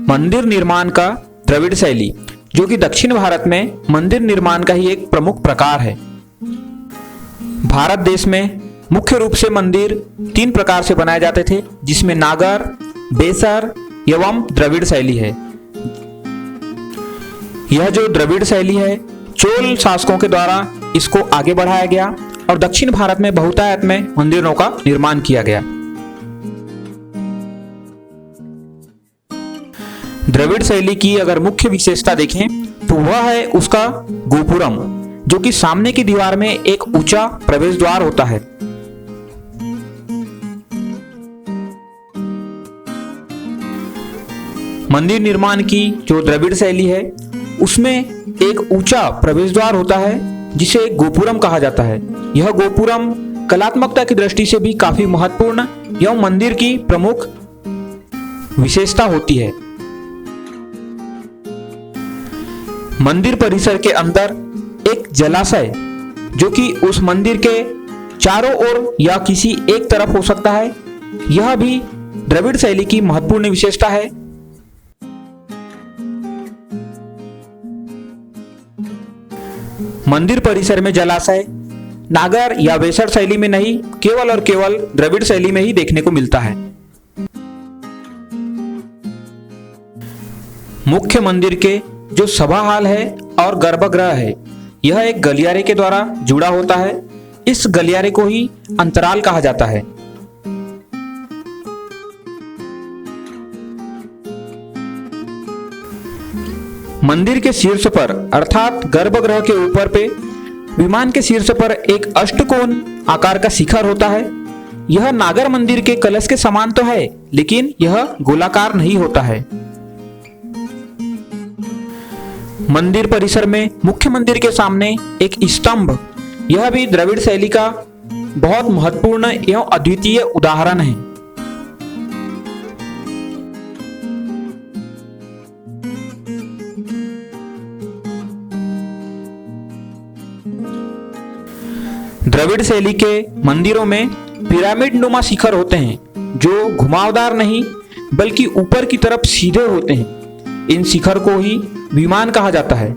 मंदिर निर्माण का द्रविड़ शैली, जो कि दक्षिण भारत में मंदिर निर्माण का ही एक प्रमुख प्रकार है। भारत देश में मुख्य रूप से मंदिर 3 प्रकार से बनाए जाते थे, जिसमें नागर, बेसर एवं द्रविड़ शैली है। यह जो द्रविड़ शैली है, चोल शासकों के द्वारा इसको आगे बढ़ाया गया और दक्षिण भारत में बहुतायत में मंदिरों का निर्माण किया गया। द्रविड़ शैली की अगर मुख्य विशेषता देखें तो वह है उसका गोपुरम, जो कि सामने की दीवार में एक ऊंचा प्रवेश द्वार होता है। मंदिर निर्माण की जो द्रविड़ शैली है उसमें एक ऊंचा प्रवेश द्वार होता है जिसे गोपुरम कहा जाता है। यह गोपुरम कलात्मकता की दृष्टि से भी काफी महत्वपूर्ण एवं मंदिर की प्रमुख विशेषता होती है। मंदिर परिसर के अंदर एक जलाशय, जो कि उस मंदिर के चारों ओर या किसी एक तरफ हो सकता है, यह भी द्रविड़ शैली की महत्वपूर्ण विशेषता है। मंदिर परिसर में जलाशय नागर या बेसर शैली में नहीं, केवल और केवल द्रविड़ शैली में ही देखने को मिलता है। मुख्य मंदिर के जो सभा हाल है और गर्भगृह है, यह एक गलियारे के द्वारा जुड़ा होता है। इस गलियारे को ही अंतराल कहा जाता है। मंदिर के शीर्ष पर अर्थात गर्भगृह के ऊपर पे विमान के शीर्ष पर एक अष्टकोण आकार का शिखर होता है। यह नागर मंदिर के कलश के समान तो है, लेकिन यह गोलाकार नहीं होता है। मंदिर परिसर में मुख्य मंदिर के सामने एक स्तंभ, यह भी द्रविड़ शैली का बहुत महत्वपूर्ण एवं अद्वितीय उदाहरण है। द्रविड़ शैली के मंदिरों में पिरामिड नुमा शिखर होते हैं, जो घुमावदार नहीं बल्कि ऊपर की तरफ सीधे होते हैं। इन शिखर को ही विमान कहा जाता है।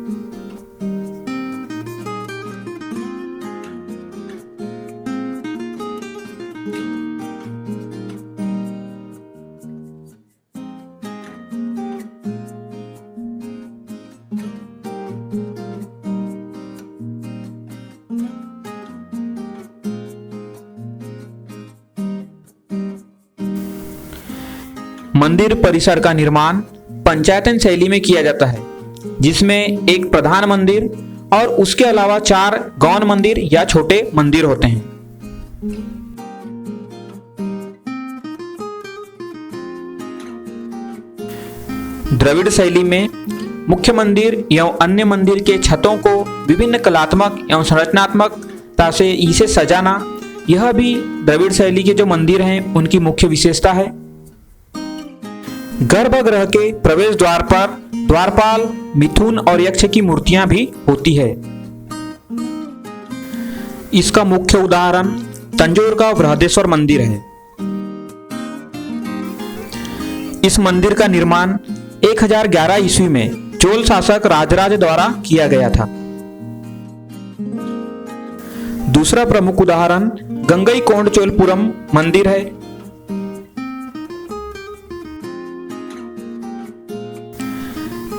मंदिर परिसर का निर्माण पंचायतन शैली में किया जाता है, जिसमें एक प्रधान मंदिर और उसके अलावा 4 गौण मंदिर या छोटे मंदिर होते हैं। द्रविड़ शैली में मुख्य मंदिर एवं अन्य मंदिर के छतों को विभिन्न कलात्मक एवं संरचनात्मकता से इसे सजाना, यह भी द्रविड़ शैली के जो मंदिर हैं उनकी मुख्य विशेषता है। गर्भगृह के प्रवेश द्वार पर द्वारपाल, मिथुन और यक्ष की मूर्तियां भी होती है। इसका मुख्य उदाहरण तंजौर का बृहदेश्वर मंदिर है। इस मंदिर का निर्माण 1011 ईस्वी में चोल शासक राजराज द्वारा किया गया था। दूसरा प्रमुख उदाहरण गंगईकोंडचोलपुरम मंदिर है।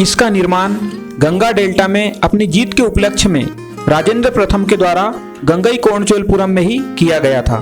इसका निर्माण गंगा डेल्टा में अपनी जीत के उपलक्ष्य में राजेंद्र प्रथम के द्वारा गंगईकोंडचोलपुरम में ही किया गया था।